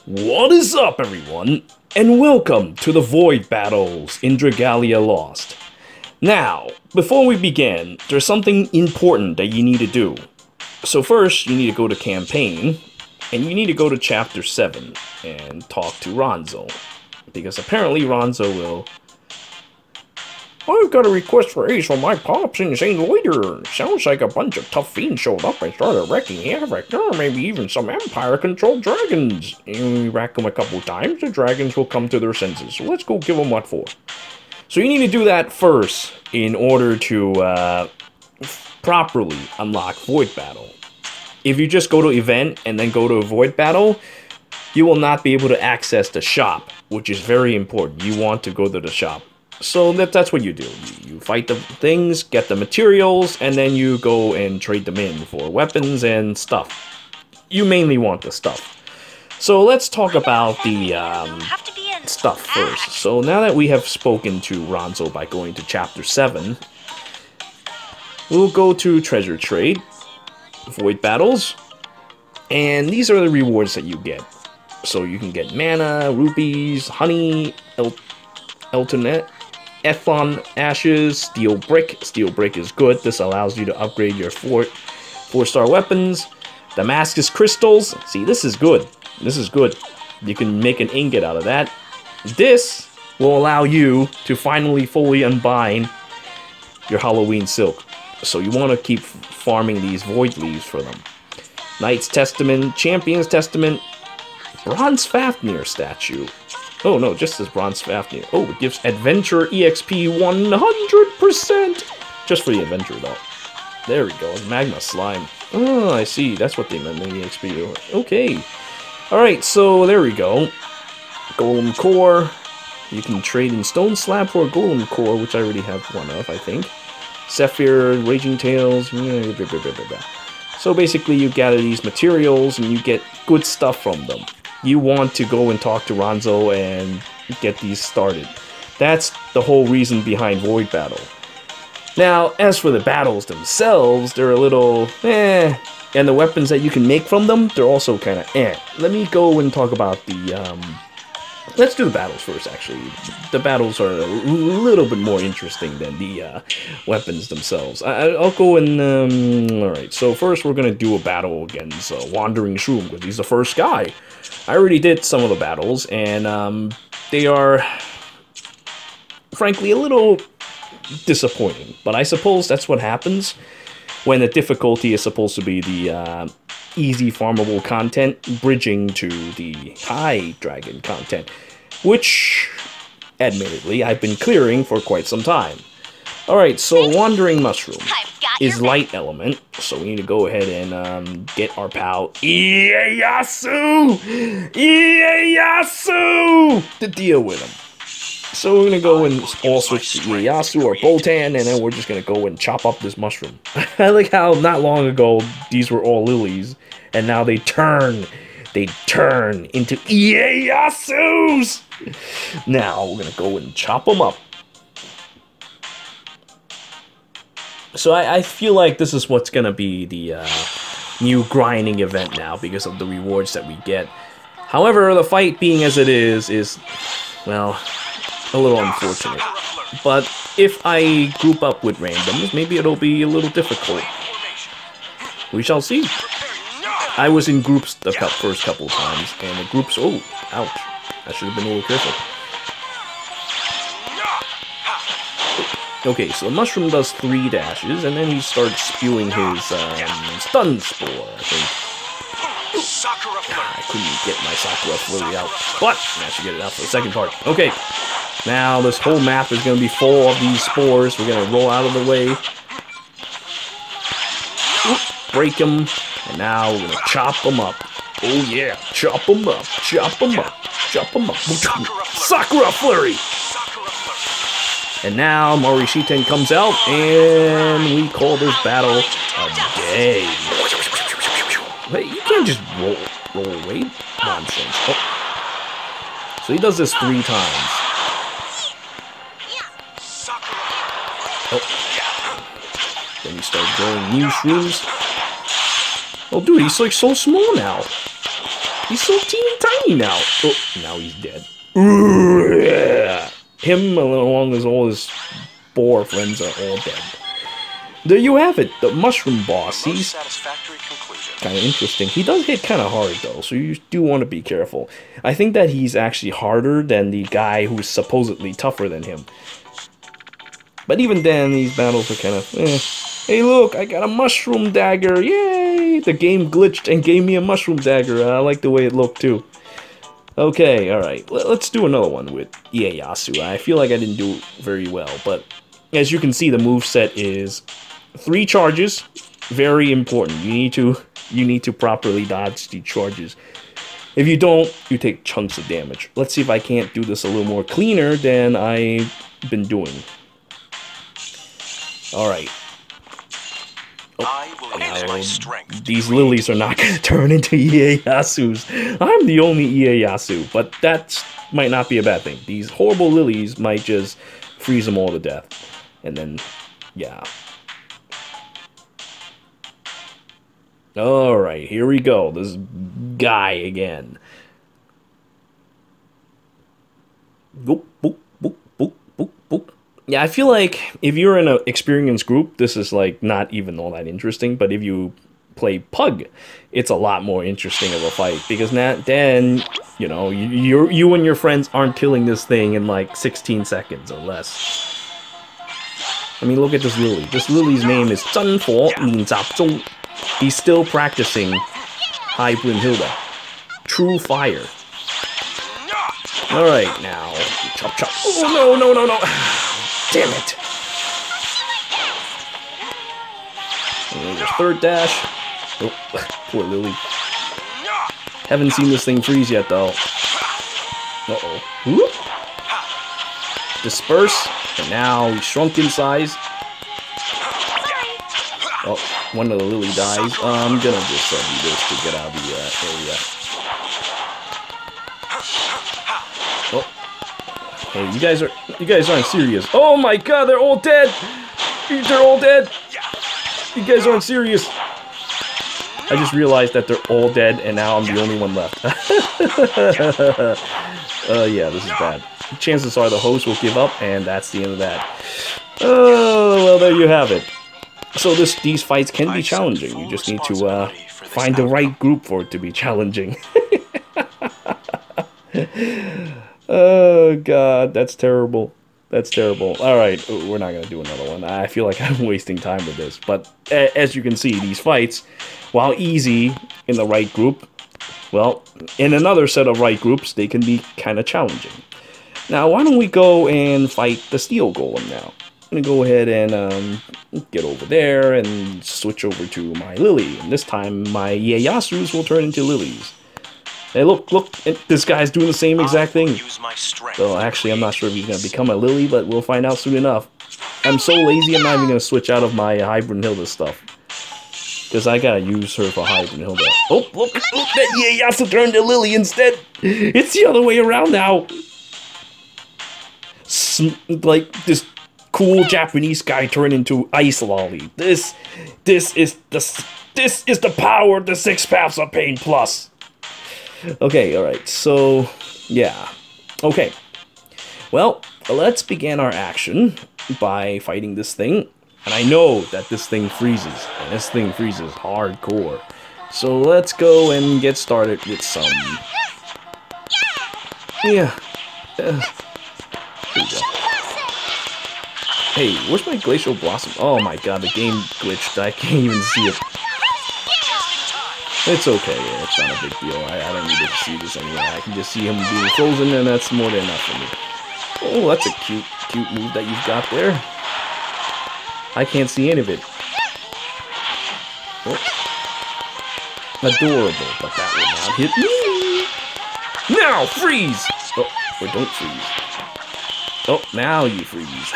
What is up, everyone, and welcome to the Void Battles in Dragalia Lost. Now, before we begin, there's something important that you need to do. So first, you need to go to Campaign, and you need to go to Chapter 7 and talk to Ronzo. Because apparently Ronzo will... I've got a request for ace from my pops in St. Loiter. Sounds like a bunch of tough fiends showed up and started wrecking havoc. Or maybe even some Empire-controlled dragons. And we rack them a couple times, the dragons will come to their senses. So let's go give them what for. So you need to do that first in order to properly unlock Void Battle. If you just go to Event and then go to Void Battle, you will not be able to access the shop, which is very important. You want to go to the shop. So that's what you do. You fight the things, get the materials, and then you go and trade them in for weapons and stuff. You mainly want the stuff. So let's talk about the stuff first. So now that we have spoken to Ronzo by going to Chapter 7, we'll go to Treasure Trade, Void Battles, and these are the rewards that you get. So you can get mana, rupees, honey, Eltonet, Ethon Ashes, Steel Brick. Steel Brick is good. This allows you to upgrade your 4-star weapons. Damascus Crystals. See, this is good. This is good. You can make an ingot out of that. This will allow you to finally fully unbind your Halloween Silk. So you want to keep farming these Void Leaves for them. Knight's Testament, Champion's Testament, Bronze Fafnir statue. Oh no, just this Bronze Fafnir. Oh, it gives Adventure EXP 100%! Just for the Adventure though. There we go, Magma Slime. Oh, I see, that's what they meant by the EXP. Okay. Alright, so there we go. Golem Core. You can trade in Stone Slab for a Golem Core, which I already have one of, I think. Zephyr, Raging Tails. So basically you gather these materials and you get good stuff from them. You want to go and talk to Ronzo and get these started. That's the whole reason behind Void Battle. Now, as for the battles themselves, they're a little and the weapons that you can make from them, they're also kind of Let me go and talk about the, let's do the battles first, actually. The battles are a little bit more interesting than the weapons themselves. I'll go and, alright, so first we're going to do a battle against Wandering Shroom, because he's the first guy. I already did some of the battles, and they are, frankly, a little disappointing. But I suppose that's what happens when the difficulty is supposed to be the easy farmable content, bridging to the high dragon content, which, admittedly, I've been clearing for quite some time. Alright, so Wandering Mushroom is light element, so we need to go ahead and get our pal Ieyasu to deal with him. So we're gonna go and all switch to Ieyasu or Boltan, and then we're just gonna go and chop up this mushroom. I like how not long ago these were all lilies, and now they turn into Ieyasus. Now we're gonna go and chop them up. So I feel like this is what's gonna be the new grinding event now because of the rewards that we get. However, the fight being as it is, well, a little unfortunate. But if I group up with randoms, maybe it'll be a little difficult. We shall see. I was in groups the first couple of times, and the groups, oh, ouch. I should have been a little careful. Okay, so the mushroom does 3 dashes, and then he starts spewing his stun spore, I think. I couldn't get my Sakura Flurry out, but I should get it out for the second part. Okay, now this whole map is going to be full of these spores. We're going to roll out of the way. Oop, break them, and now we're going to chop them up. Oh yeah, chop them up, chop them up, chop them up. Sakura Flurry! And now Morishiten comes out, and we call this battle a day. Wait, you can't just roll away. Nonsense. Oh. So he does this 3 times. Oh. Then he starts growing new shrooms. Oh, dude, he's like so small now. He's so teeny tiny now. Oh, now he's dead. Him, along with all his boar friends, are all dead. There you have it, the mushroom boss. He's kind of interesting. He does hit kind of hard, though, so you do want to be careful. I think that he's actually harder than the guy who's supposedly tougher than him. But even then, these battles are kind of, Hey, look, I got a mushroom dagger. Yay! The game glitched and gave me a mushroom dagger. I like the way it looked, too. Okay, alright. Let's do another one with Ieyasu. I feel like I didn't do very well, but as you can see, the moveset is 3 charges. Very important. You need to properly dodge the charges. If you don't, you take chunks of damage. Let's see if I can't do this a little more cleaner than I've been doing. Alright. These lilies are not going to turn into Ieyasu's. I'm the only Ieyasu, but that might not be a bad thing. These horrible lilies might just freeze them all to death. And then, yeah. Alright, here we go. This guy again. Boop, boop, boop, boop, boop, boop. Yeah, I feel like if you're in an experienced group, this is like not even all that interesting. But if you play Pug, it's a lot more interesting of a fight because then you know you and your friends aren't killing this thing in like 16 seconds or less. I mean, look at this lily. This lily's name is 真火練習中. He's still practicing High Brunhilde. True fire. Alright, now. Chop, chop. Oh, no, no, no, no. Damn it. And there's a third dash. Oh, poor Lily. Haven't seen this thing freeze yet, though. Uh-oh. Whoop. Disperse. And now he's shrunk in size. Oh, one of the Lily dies. I'm gonna just do this to get out of the area. Oh, hey, you guys aren't serious. Oh my God, they're all dead. They're all dead. You guys aren't serious. I just realized that they're all dead, and now I'm the only one left. Yeah, this is bad. Chances are the host will give up, and that's the end of that. Oh, well, there you have it. So these fights can be challenging. You just need to find the right group for it to be challenging. Oh God, that's terrible. That's terrible. Alright, we're not going to do another one. I feel like I'm wasting time with this. But as you can see, these fights, while easy in the right group, well, in another set of right groups, they can be kind of challenging. Now, why don't we go and fight the Steel Golem now? I'm going to go ahead and get over there and switch over to my Lily. And this time, my Ieyasus will turn into lilies. Hey, look, this guy's doing the same exact thing. So actually, I'm not sure if he's going to become a Lily, but we'll find out soon enough. I'm so lazy, I'm not even going to switch out of my High Brunhilde stuff. Because I got to use her for High Brunhilde. Oh, look, that Ieyasu turned to Lily instead. It's the other way around now. Like, this cool Japanese guy turned into Ice Lolly. This is the power of the 6 Paths of Pain Plus. Okay, alright, so, yeah. Okay. Well, let's begin our action by fighting this thing. And I know that this thing freezes, and this thing freezes hardcore. So let's go and get started with some... Yeah. Here we go. Hey, where's my Glacial Blossom? Oh my God, the game glitched. I can't even see it. It's okay, yeah, it's not a big deal. I don't need to see this anyway. I can just see him being frozen, and that's more than enough for me. Oh, that's a cute move that you've got there. I can't see any of it. Oh. Adorable, but that will not hit me. Now, freeze! Oh, or don't freeze. Oh, now you freeze.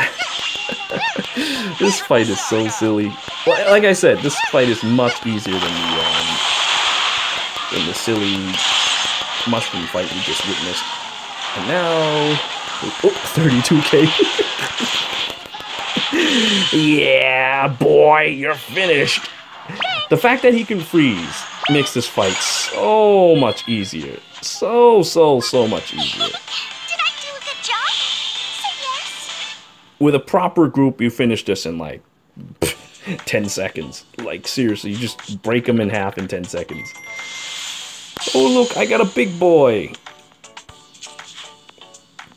This fight is so silly. Well, like I said, this fight is much easier than the silly mushroom fight we just witnessed. And now... Oh, 32k. Yeah, boy, you're finished. The fact that he can freeze makes this fight so much easier. So much easier. Did I do a good job? Say yes. With a proper group, you finish this in like 10 seconds. Like, seriously, you just break them in half in 10 seconds. Oh, look, I got a big boy.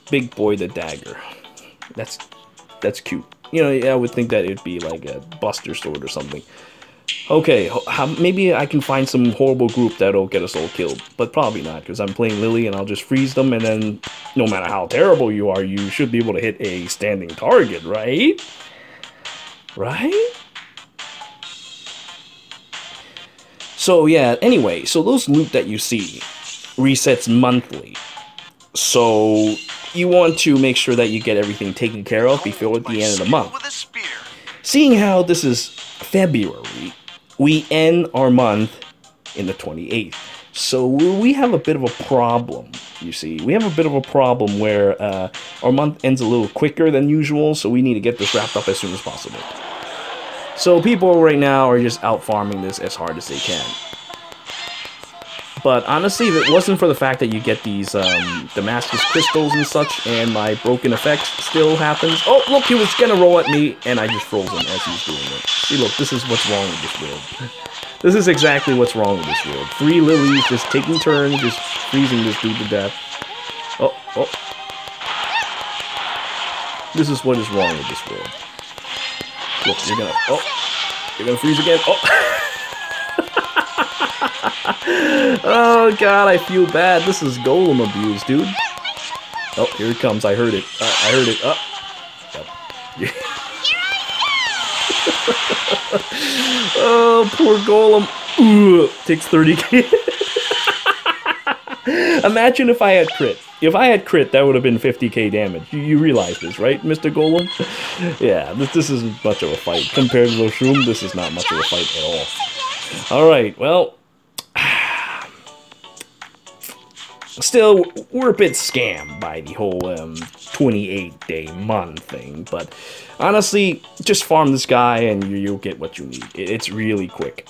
Big boy the dagger. That's cute. You know, I would think that it'd be like a Buster Sword or something. Okay, maybe I can find some horrible group that'll get us all killed. But probably not, because I'm playing Lily and I'll just freeze them, and then no matter how terrible you are, you should be able to hit a standing target, right? Right? So yeah, anyway, so those loot that you see resets monthly. So you want to make sure that you get everything taken care of before the end of the month. Seeing how this is February, we end our month in the 28th. So we have a bit of a problem, you see. We have a bit of a problem where our month ends a little quicker than usual, so we need to get this wrapped up as soon as possible. So people right now are just out farming this as hard as they can. But honestly, if it wasn't for the fact that you get these Damascus crystals and such, and my broken effect still happens. Oh, look, he was gonna roll at me, and I just froze him as he's doing it. See, look, this is what's wrong with this world. This is exactly what's wrong with this world. 3 lilies just taking turns, just freezing this dude to death. Oh. This is what is wrong with this world. Look, you're gonna freeze again. Oh. Oh god, I feel bad. This is Golem abuse, dude. Oh, here it comes. I heard it. I heard it. Oh. Yep. Oh, poor Golem. Ooh, takes 30k. Imagine if I had crit. If I had crit, that would have been 50k damage. You realize this, right, Mr. Golem? Yeah, this isn't much of a fight. Compared to the Shroom, this is not much of a fight at all. Alright, well... Still, we're a bit scammed by the whole 28-day month thing, but honestly, just farm this guy and you'll get what you need. It's really quick.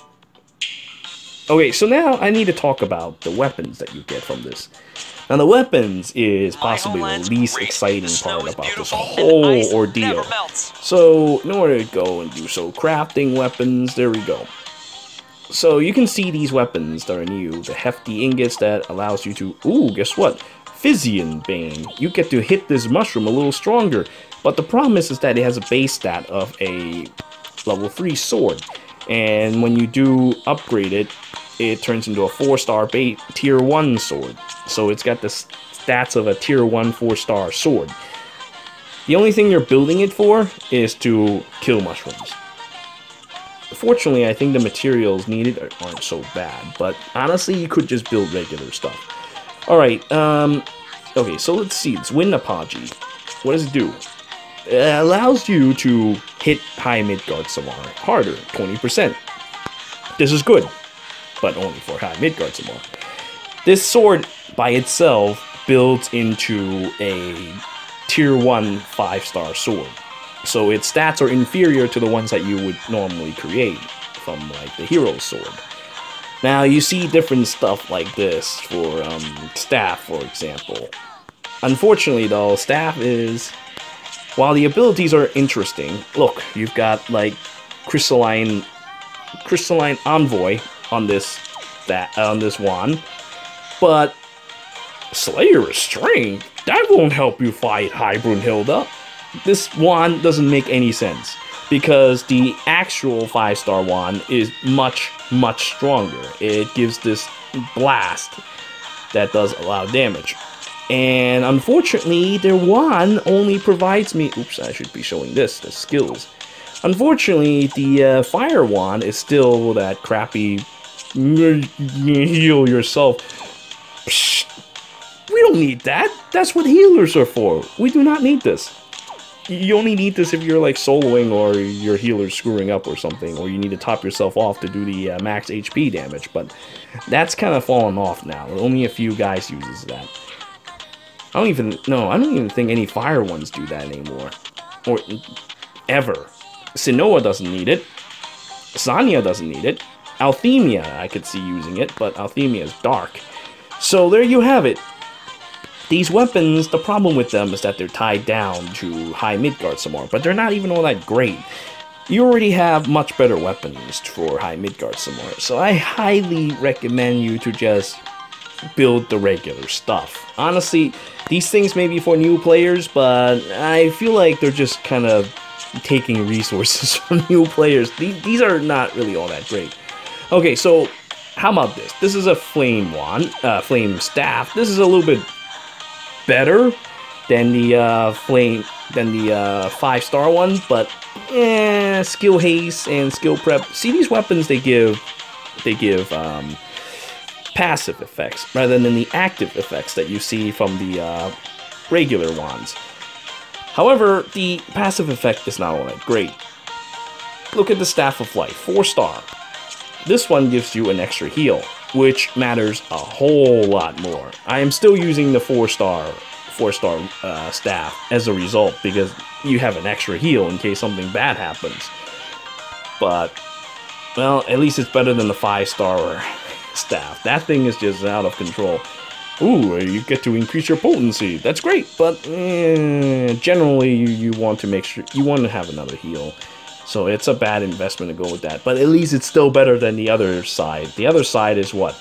Okay, so now I need to talk about the weapons that you get from this. Now, the weapons is possibly the least exciting part about this whole ordeal. So, in order to go and do so, crafting weapons, there we go. So you can see these weapons that are new, the hefty ingots that allows you to, ooh, guess what? Xian Bane. You get to hit this mushroom a little stronger, but the problem is that it has a base stat of a level 3 sword, and when you do upgrade it, it turns into a 4-star tier 1 sword. So it's got the stats of a tier 1 4-star sword. The only thing you're building it for is to kill mushrooms. Fortunately, I think the materials needed aren't so bad, but honestly, you could just build regular stuff. Alright, okay, so let's see. It's Wind Apogee. What does it do? It allows you to hit high Midgard Samar harder, 20%. This is good, but only for high Midgard Samar. This sword, by itself, builds into a tier 1 5-star sword. So its stats are inferior to the ones that you would normally create from, like, the hero's sword. Now, you see different stuff like this for staff, for example. Unfortunately, though, staff is... While the abilities are interesting, look, you've got, like, crystalline envoy on this wand, but Slayer Restraint, that won't help you fight High Brunhilde. This wand doesn't make any sense, because the actual 5-star wand is much stronger. It gives this blast that does a lot of damage. And unfortunately, their wand only provides me... Oops, I should be showing this, the skills. Unfortunately, the fire wand is still that crappy... Heal yourself. Psh, we don't need that. That's what healers are for. We do not need this. You only need this if you're, like, soloing or your healer's screwing up or something, or you need to top yourself off to do the max HP damage, but that's kind of fallen off now. Only a few guys uses that. I don't even think any fire ones do that anymore. Or ever. Sinoa doesn't need it. Sanya doesn't need it. Althemia, I could see using it, but Althemia is dark. So there you have it. These weapons, the problem with them is that they're tied down to high Midgard some more, but they're not even all that great. You already have much better weapons for high Midgard some more, so I highly recommend you to just build the regular stuff. Honestly, these things may be for new players, but I feel like they're just kind of taking resources from new players. These are not really all that great. Okay, so how about this? This is a flame wand, flame staff. This is a little bit better than the 5-star one, but skill haste and skill prep. See, these weapons they give passive effects rather than the active effects that you see from the regular wands. However, the passive effect is not all that great. Look at the Staff of Life, 4-star. This one gives you an extra heal, which matters a whole lot more. I am still using the 4-star staff as a result, because you have an extra heal in case something bad happens. But, well, at least it's better than the 5-star staff. That thing is just out of control. Ooh, you get to increase your potency. That's great, but generally you want to make sure you want to have another heal. So it's a bad investment to go with that. But at least it's still better than the other side. The other side is what?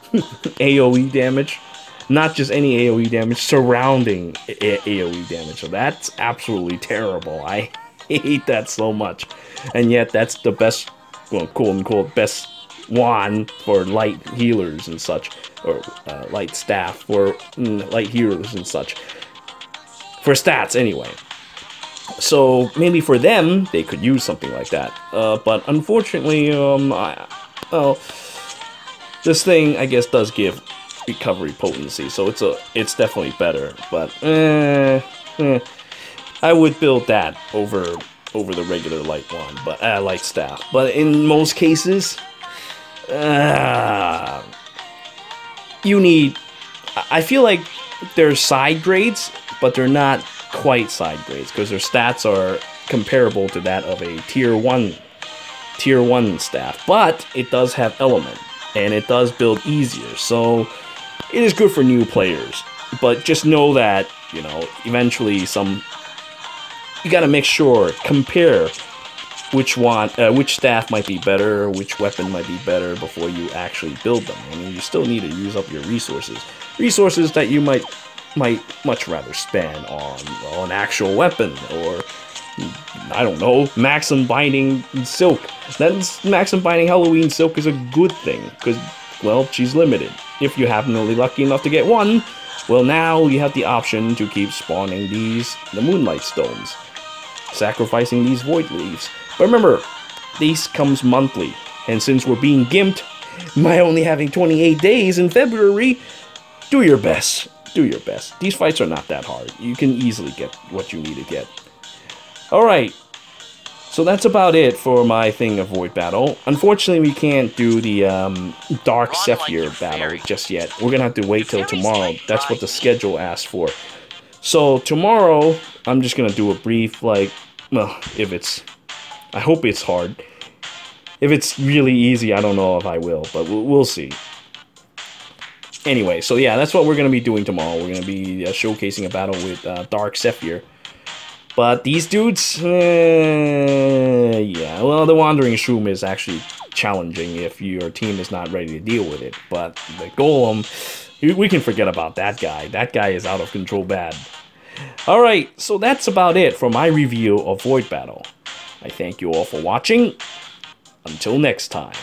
AoE damage. Not just any AoE damage, surrounding AoE damage. So that's absolutely terrible. I hate that so much. And yet that's the best, well, quote-unquote, best wand for light healers and such. Or light staff for light healers and such. For stats, anyway. So maybe for them, they could use something like that. But unfortunately, well, this thing, I guess, does give recovery potency, so it's definitely better. But I would build that over the regular light wand, but light staff. But in most cases, you need. I feel like there's side grades, but they're not quite side grades, because their stats are comparable to that of a tier 1 staff, but it does have element and it does build easier, so it is good for new players. But just know that, you know, eventually you gotta make sure, compare which staff might be better, which weapon might be better before you actually build them. I mean, you still need to use up your resources that you might much rather spend on an actual weapon, or I don't know, Maxim Binding Silk. Maxim Binding Halloween Silk is a good thing, because, well, she's limited. If you happen to be lucky enough to get one, well, now you have the option to keep spawning the Moonlight Stones, sacrificing these Void Leaves. But remember, these comes monthly, and since we're being gimped by only having 28 days in February, do your best. Do your best. These fights are not that hard. You can easily get what you need to get. Alright, so that's about it for my thing of Void Battle. Unfortunately, we can't do the Dark Zephyr battle just yet. We're gonna have to wait till tomorrow. That's what the schedule asks for. So tomorrow, I'm just gonna do a brief, like, well, I hope it's hard. If it's really easy, I don't know if I will, but we'll see. Anyway, so yeah, that's what we're going to be doing tomorrow. We're going to be showcasing a battle with Dark Zephyr. But these dudes, yeah, well, the Wandering Shroom is actually challenging if your team is not ready to deal with it. But the Golem, we can forget about that guy. That guy is out of control bad. Alright, so that's about it for my review of Void Battle. I thank you all for watching. Until next time.